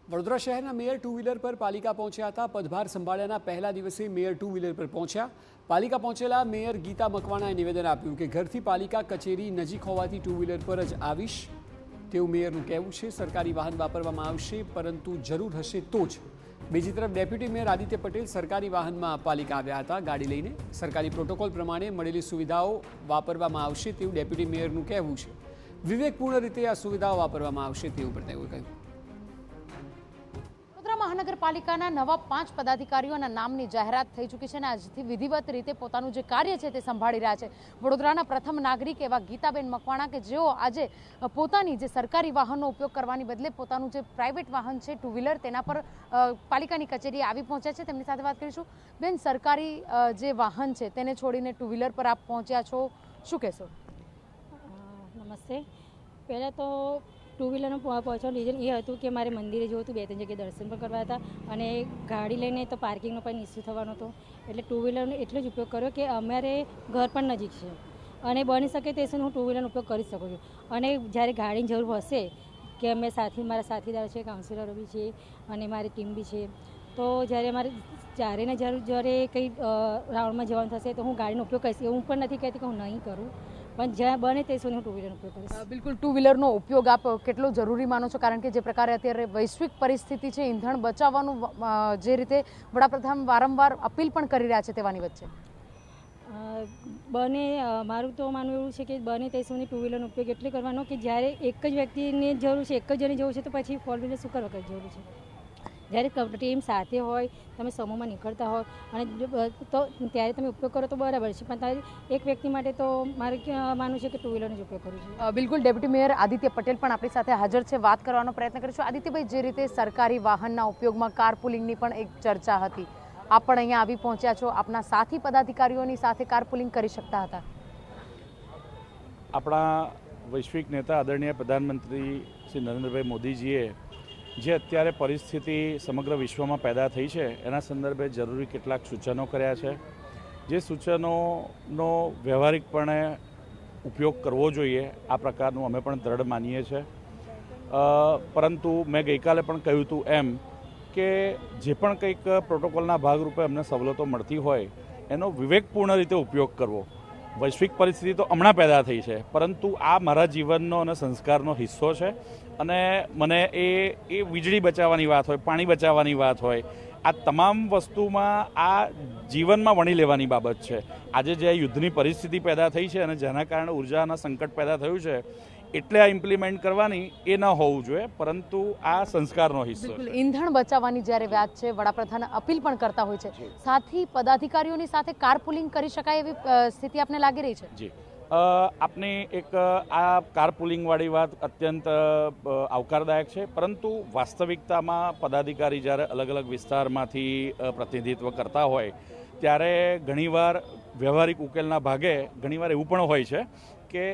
વડોદરા શહેરના mayor two wheeler પર પાલિકા પહોંચ્યા હતા। પદભાર સંભાળ્યાના પહેલા દિવસે મેયર ટુ વ્હીલર પર પહોંચ્યા। પાલિકા પહોંચેલા મેયર ગીતા મકવાણાએ નિવેદન આપ્યું કે ઘરથી પાલિકા કચેરી નજીક હોવાથી ટુ વ્હીલર પર જ આવીશ તેવું મેયરનું કહેવું છે। સરકારી વાહન વાપરવામાં આવશે પરંતુ જરૂર હશે તો જ। બીજી તરફ ડેપ્યુટી મેયર આદિત્ય પટેલ સરકારી વાહનમાં પાલિકા આવ્યા હતા ગાડી લઈને। સરકારી પ્રોટોકોલ પ્રમાણે મળેલી સુવિધાઓ વાપરવામાં આવશે તેવું ડેપ્યુટી મેયરનું કહેવું છે। વિવેકપૂર્ણ રીતે આ સુવિધાઓ વાપરવામાં આવશે તેવું પણ તેઓએ કહ્યું। મહાનગરપાલિકાના નવા 5 પદાધિકારીઓના નામની જાહેરાત થઈ ચૂકી છે અને આજથી વિધિવત રીતે પોતાનું જે કાર્ય છે તે સંભાળી રહ્યા છે। વડોદરાના પ્રથમ નાગરિક એવા ગીતાબેન મકવાણા કે જેઓ આજે પોતાની જે સરકારી વાહનનો ઉપયોગ કરવાની બદલે પોતાનું જે પ્રાઇવેટ વાહન છે ટુ વ્હીલર તેના પર પાલિકાની કચેરીએ આવી પહોંચ્યા છે। તેમની સાથે વાત કરીશું। બેન, સરકારી જે વાહન છે તેને છોડીને ટુ વ્હીલર પર આપ પહોંચ્યા છો, શું કહેશો? નમસ્તે। પહેલાં તો ટુ વ્હીલરનું પહોંચવાનું રીઝન એ હતું કે મારે મંદિરે જવું હતું, 2-3 જગ્યાએ દર્શન પણ કરવા હતા અને ગાડી લઈને તો પાર્કિંગનો પણ ઇસ્યુ થવાનો હતો, એટલે ટુ વ્હીલરનો એટલો જ ઉપયોગ કર્યો કે અમારે ઘર પણ નજીક છે અને બની શકે તે સુધી હું ટુ વ્હીલરનો ઉપયોગ કરી શકું છું। અને જ્યારે ગાડીની જરૂર હશે કે અમે મારા સાથીદાર છે, કાઉન્સિલરો બી છે અને મારી ટીમ બી છે, તો જ્યારે અમારે જ્યારે કંઈ રાઉન્ડમાં જવાનું થશે તો હું ગાડીનો ઉપયોગ કરીશ। એવું પણ નથી કહેતી કે હું નહીં કરું, પણ જ્યાં બને તે સુધી હું ટુ વ્હીલરનો ઉપયોગ કરીશ। બિલકુલ, ટુ વ્હીલરનો ઉપયોગ આપ કેટલો જરૂરી માનો છો? કારણ કે જે પ્રકારે અત્યારે વૈશ્વિક પરિસ્થિતિ છે, ઈંધણ બચાવવાનું જે રીતે વડાપ્રધાન વારંવાર અપીલ પણ કરી રહ્યા છે તેવાની વચ્ચે મારું તો માનવું એવું છે કે બને તે સુધી ટુ વ્હીલરનો ઉપયોગ એટલે કરવાનો કે જ્યારે એક જ વ્યક્તિની જરૂર છે, એક જ જણની જરૂર છે, તો પછી ફોર વ્હીલર શું કરવા જરૂર છે? જ્યારે ટીમ સાથે હોય, તમે સમૂહમાં નીકળતા હોય અને તો ત્યારે તમે ઉપયોગ કરો તો બરાબર છે, પણ તારે એક વ્યક્તિ માટે તો મારે માનવું છે કે ટુ વ્હીલરનો જ ઉપયોગ કરવો છે। બિલકુલ, ડેપ્યુટી મેયર આદિત્ય પટેલ પણ આપણી સાથે હાજર છે, વાત કરવાનો પ્રયત્ન કરીશું। આદિત્યભાઈ, જે રીતે સરકારી વાહનના ઉપયોગમાં કાર પુલિંગની પણ એક ચર્ચા હતી, આપ પણ અહીંયા આવી પહોંચ્યા છો, આપના સાથી પદાધિકારીઓની સાથે કાર પુલિંગ કરી શકતા હતા? આપણા વૈશ્વિક નેતા આદરણીય પ્રધાનમંત્રી શ્રી નરેન્દ્રભાઈ મોદીજીએ જે અત્યારે પરિસ્થિતિ સમગ્ર વિશ્વમાં પેદા થઈ છે એના સંદર્ભે જરૂરી કેટલાક સૂચનો કર્યા છે, જે સૂચનોનો વ્યવહારિકપણે ઉપયોગ કરવો જોઈએ આ પ્રકારનું અમે પણ દ્રઢ માનીએ છીએ। પરંતુ મેં ગઈકાલે પણ કહ્યું હતું એમ કે જે પણ કંઈક પ્રોટોકોલના ભાગરૂપે અમને સવલતો મળતી હોય એનો વિવેકપૂર્ણ રીતે ઉપયોગ કરવો। વૈશ્વિક પરિસ્થિતિ તો હમણાં પેદા થઈ છે, પરંતુ આ મારા જીવનનો અને સંસ્કારનો હિસ્સો છે અને મને એ વીજળી બચાવવાની વાત હોય, પાણી બચાવવાની વાત હોય, આ તમામ વસ્તુમાં આ જીવનમાં વણી લેવાની બાબત છે। આજે જે યુદ્ધની પરિસ્થિતિ પેદા થઈ છે અને જેના કારણે ઉર્જાના સંકટ પેદા થયું છે એટલે આ ઇમ્પ્લિમેન્ટ કરવાની એ ન હોવું જોઈએ, પરંતુ આ સંસ્કારનો હિસ્સો છે। ઈંધણ બચાવવાની જ્યારે વાત છે, વડાપ્રધાન અપીલ પણ કરતા હોય છે, સાથી પદાધિકારીઓની સાથે કાર પુલિંગ કરી શકાય એવી સ્થિતિ આપને લાગી રહી છે? જી, આપની એક આ કાર પુલિંગવાળી વાત અત્યંત આવકારદાયક છે, પરંતુ વાસ્તવિકતામાં પદાધિકારી જ્યારે અલગ અલગ વિસ્તારમાંથી પ્રતિનિધિત્વ કરતા હોય ત્યારે ઘણીવાર વ્યવહારિક ઉકેલના ભાગે ઘણીવાર એવું પણ હોય છે કે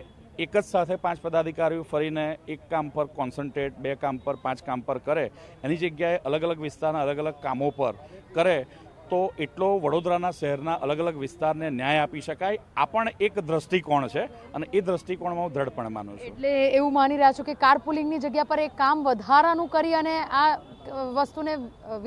એક જ સાથે 5 પદાધિકારીઓ ફરીને એક કામ પર કોન્સન્ટ્રેટ, 2 કામ પર 5 કામ પર કરે, એની જગ્યાએ અલગ અલગ વિસ્તારના અલગ અલગ કામો પર કરે તો એટલો વડોદરાના શહેરના અલગ અલગ વિસ્તારને ન્યાય આપી શકાય। આ પણ એક દ્રષ્ટિકોણ છે અને એ દ્રષ્ટિકોણમાં હું દ્રઢપણે માનું છું। એટલે એવું માની રહ્યા છો કે કાર પુલિંગની જગ્યા પર એક કામ વધારાનું કરી અને આ વસ્તુને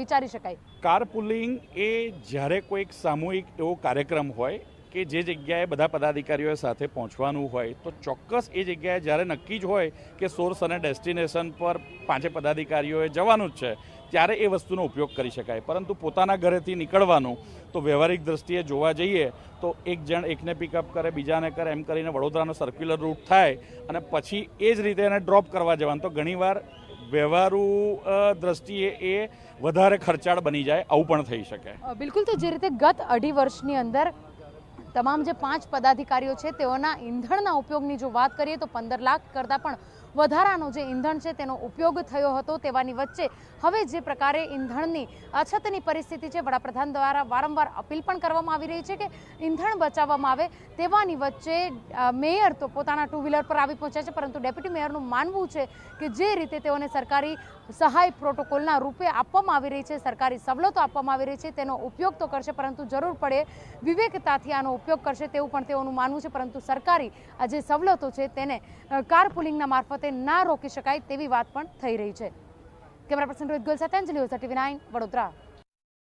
વિચારી શકાય? કાર પુલિંગ એ જ્યારે કોઈક સામૂહિક એવો કાર્યક્રમ હોય કે જે જગ્યાએ બધા પદાધિકારીઓ સાથે પહોંચવાનું હોય તો ચોક્કસ એ જગ્યાએ જ્યારે નક્કી જ હોય કે સોર્સ અને ડેસ્ટિનેશન પર 5 પદાધિકારીઓએ જવાનું જ છે ત્યારે એ વસ્તુનો ઉપયોગ કરી શકાય। પરંતુ પોતાના ઘરેથી નીકળવાનું તો વ્યવહારિક દ્રષ્ટિએ જોવા જઈએ તો એક જણ એકને પિકઅપ કરે, બીજાને કરે, એમ કરીને વડોદરાનો સર્ક્યુલર રૂટ થાય અને પછી એ જ રીતે એને ડ્રોપ કરવા જવાનું તો ઘણીવાર વ્યવહારુ દ્રષ્ટિએ એ વધારે ખર્ચાળ બની જાય, આવું પણ થઈ શકે। બિલકુલ, તો જે રીતે ગત 2.5 વર્ષની અંદર તમામ જે 5 પદાધિકારીઓ છે તેઓના ઈંધણના ઉપયોગની જો વાત કરીએ તો 15 લાખ કરતાં પણ વધારાનો જે ઈંધણ છે તેનો ઉપયોગ થયો હતો। તેવાની વચ્ચે હવે જે પ્રકારે ઈંધણની અછતની પરિસ્થિતિ છે, વડાપ્રધાન દ્વારા વારંવાર અપીલ પણ કરવામાં આવી રહી છે કે ઈંધણ બચાવવામાં આવે, તેવાની વચ્ચે મેયર તો પોતાના ટુ વ્હીલર પર આવી પહોંચ્યા છે, પરંતુ ડેપ્યુટી મેયરનું માનવું છે કે જે રીતે તેઓને સરકારી સહાય પ્રોટોકોલના રૂપે આપવામાં આવી રહી છે, સરકારી સવલતો આપવામાં આવી રહી છે, તેનો ઉપયોગ તો કરશે પરંતુ જરૂર પડે વિવેકતાથી આનો ઉપયોગ કરશે તેવું પણ તેઓનું માનવું છે। પરંતુ સરકારી આ જે સવલતો છે તેને કાર પુલિંગના મારફતે ના રોકી શકાય તેવી વાત પણ થઈ રહી છે। કેમેરા પર્સન રોહિત ગોલ સાથે અંજલિ ઓઝા, TV9 વડોદરા.